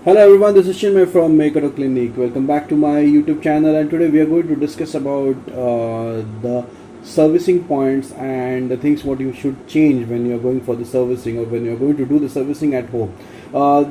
Hello everyone, this is Chinmay from Maker Clinic. Welcome back to my YouTube channel, and today we are going to discuss about the servicing points and the things what you should change when you are going for the servicing or when you are going to do the servicing at home.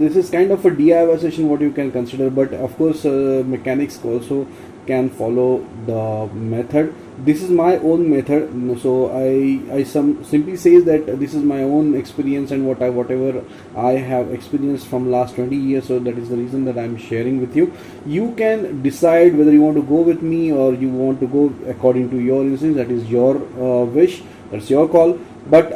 This is kind of a DIY session what you can consider, but of course mechanics also can follow the method. This is my own method, so I simply says that this is my own experience and whatever I have experienced from last 20 years. So that is the reason that I'm sharing with you. You can decide whether you want to go with me or you want to go according to your instincts. That is your wish. That's your call. But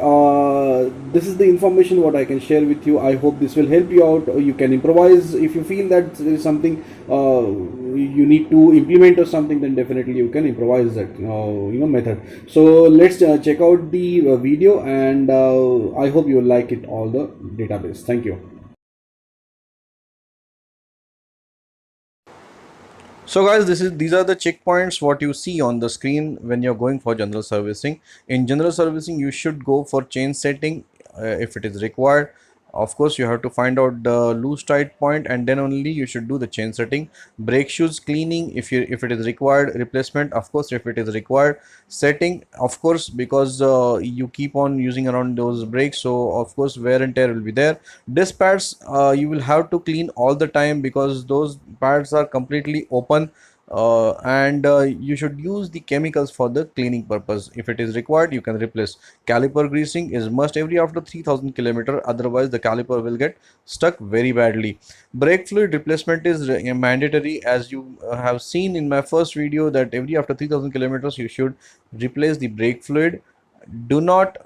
this is the information what I can share with you. I hope this will help you out. You can improvise if you feel that there is something you need to implement or something. Then definitely you can improvise that method. So let's check out the video, and I hope you will like it all the database. Thank you. So guys, these are the checkpoints what you see on the screen when you're going for general servicing. In general servicing, you should go for chain setting if it is required. Of course, you have to find out the loose tight point, and then only you should do the chain setting. Brake shoes cleaning if it is required. Replacement, of course, if it is required. Setting, of course, because you keep on using around those brakes, so of course wear and tear will be there. Disc pads, you will have to clean all the time because those pads are completely open, and you should use the chemicals for the cleaning purpose. If it is required, you can replace. Caliper greasing is must every after 3000 kilometer, otherwise the caliper will get stuck very badly. Brake fluid replacement is mandatory, as you have seen in my first video that every after 3000 kilometers you should replace the brake fluid. Do not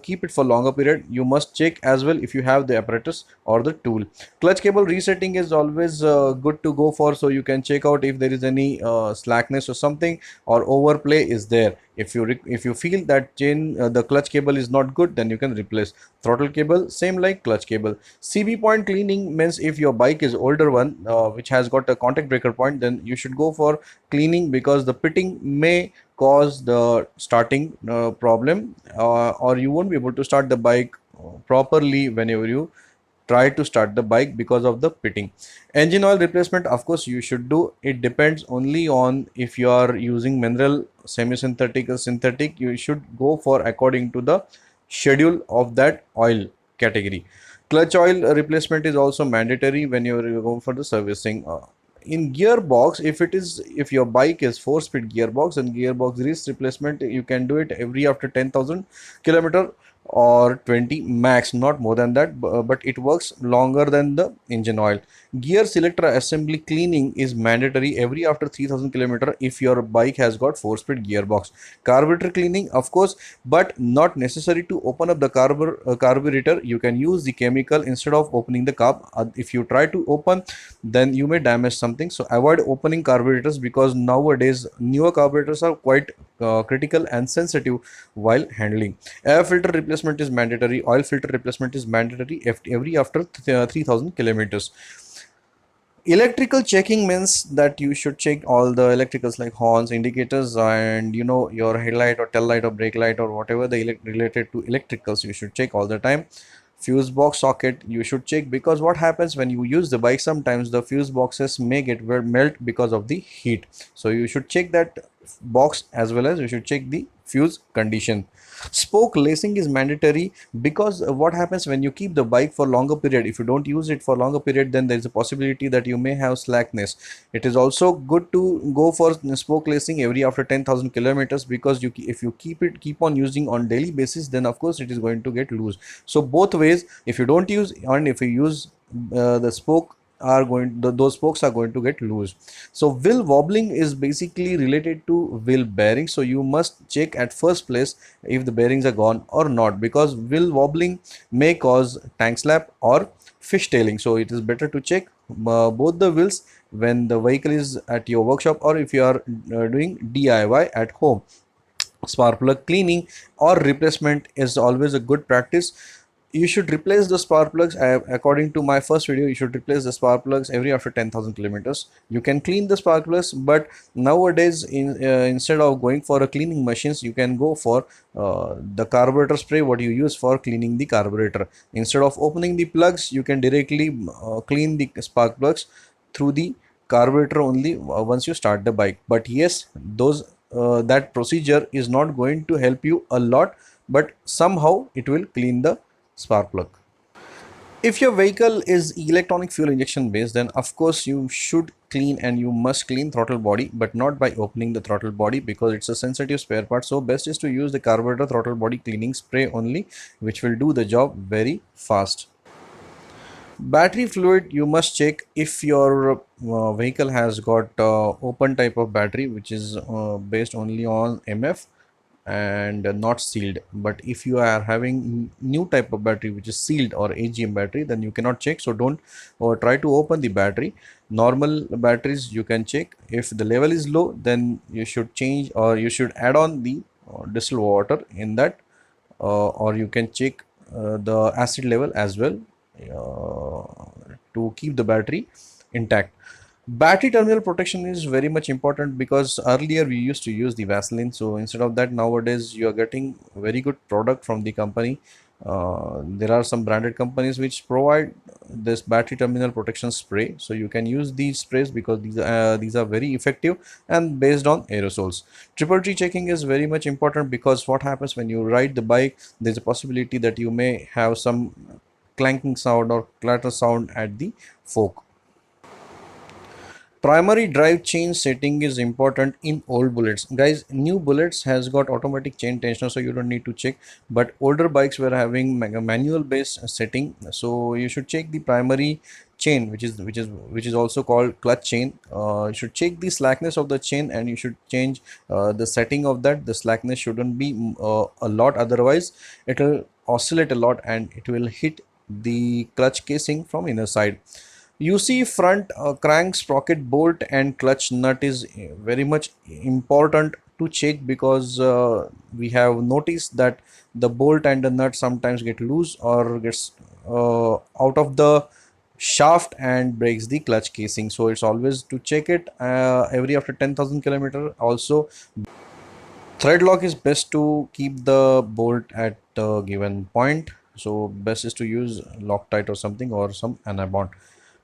keep it for longer period. You must check as well if you have the apparatus or the tool. Clutch cable resetting is always good to go for, so you can check out if there is any slackness or something, or overplay is there. If you feel that the clutch cable is not good, then you can replace. Throttle cable same like clutch cable. CB point cleaning means if your bike is older one, which has got a contact breaker point, then you should go for cleaning, because the pitting may cause the starting problem, or you won't be able to start the bike properly whenever you try to start the bike because of the pitting. Engine oil replacement, of course you should do. It depends only on if you are using mineral, semi-synthetic or synthetic. You should go for according to the schedule of that oil category. Clutch oil replacement is also mandatory when you are going for the servicing. In gearbox, if your bike is 4-speed gearbox, and gearbox grease replacement, you can do it every after 10,000 kilometer or 20 max, not more than that, but it works longer than the engine oil. Gear selector assembly cleaning is mandatory every after 3000 kilometer if your bike has got 4-speed gearbox. Carburetor cleaning, of course, but not necessary to open up the carburetor. You can use the chemical instead of opening the carb. If you try to open, then you may damage something, so avoid opening carburetors, because nowadays newer carburetors are quite critical and sensitive while handling. Air filter replacement is mandatory. Oil filter replacement is mandatory every after 3000 kilometers. Electrical checking means that you should check all the electricals like horns, indicators, and your headlight or tail light or brake light or whatever the related to electricals, you should check all the time. Fuse box socket you should check, because what happens when you use the bike, sometimes the fuse boxes may get melt because of the heat. So you should check that box, as well as you should check the fuse condition. Spoke lacing is mandatory, because what happens when you keep the bike for longer period, if you don't use it for longer period, then there is a possibility that you may have slackness. It is also good to go for spoke lacing every after 10,000 kilometers, because if you keep on using on daily basis, then of course it is going to get loose. So both ways, if you don't use and if you use, the spoke are going those spokes are going to get loose. So wheel wobbling is basically related to wheel bearing, so you must check at first place if the bearings are gone or not, because wheel wobbling may cause tank slap or fishtailing. So it is better to check both the wheels when the vehicle is at your workshop, or if you are doing DIY at home. Spark plug cleaning or replacement is always a good practice. You should replace the spark plugs. According to my first video, you should replace the spark plugs every after 10,000 kilometers. You can clean the spark plugs, but nowadays, instead of going for a cleaning machines, you can go for the carburetor spray, what you use for cleaning the carburetor. Instead of opening the plugs, you can directly clean the spark plugs through the carburetor only once you start the bike. But yes, those that procedure is not going to help you a lot, but somehow it will clean the spark plug. If your vehicle is electronic fuel injection based, then of course you should clean and you must clean throttle body, but not by opening the throttle body because it's a sensitive spare part. So best is to use the carburetor throttle body cleaning spray only, which will do the job very fast. Battery fluid, you must check if your vehicle has got open type of battery, which is based only on MF and not sealed. But if you are having new type of battery which is sealed or AGM battery, then you cannot check. So don't try to open the battery. Normal batteries you can check. If the level is low, then you should change or you should add on the distilled water in that, or you can check the acid level as well to keep the battery intact. Battery terminal protection is very much important because earlier we used to use the Vaseline. So instead of that, nowadays you are getting very good product from the company. There are some branded companies which provide this battery terminal protection spray. So you can use these sprays because these are very effective and based on aerosols. Triple T checking is very much important because what happens when you ride the bike, there's a possibility that you may have some clanking sound or clatter sound at the fork. Primary drive chain setting is important in old bullets, guys. New bullets has got automatic chain tensioner, so you don't need to check, but older bikes were having manual based setting, so you should check the primary chain, which is also called clutch chain. You should check the slackness of the chain and you should change the setting of that. The slackness shouldn't be a lot, otherwise it will oscillate a lot and it will hit the clutch casing from inner side. UCE front crank sprocket bolt and clutch nut is very much important to check because we have noticed that the bolt and the nut sometimes get loose or gets out of the shaft and breaks the clutch casing. So it's always to check it every after 10,000 kilometer. Also, thread lock is best to keep the bolt at a given point. So best is to use Loctite or something or some anti-bond.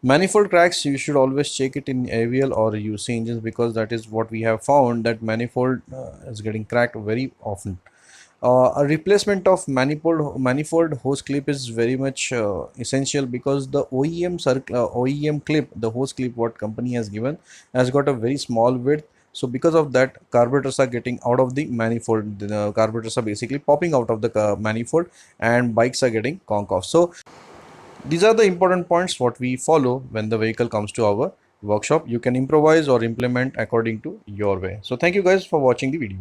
Manifold cracks, you should always check it in AVL or UC engines because that is what we have found, that manifold is getting cracked very often. A replacement of manifold hose clip is very much essential because the OEM clip, the hose clip what company has given, has got a very small width. So because of that, carburetors are getting out of the manifold. The carburetors are basically popping out of the manifold and bikes are getting conk off. So these are the important points what we follow when the vehicle comes to our workshop. You can improvise or implement according to your way. So thank you guys for watching the video.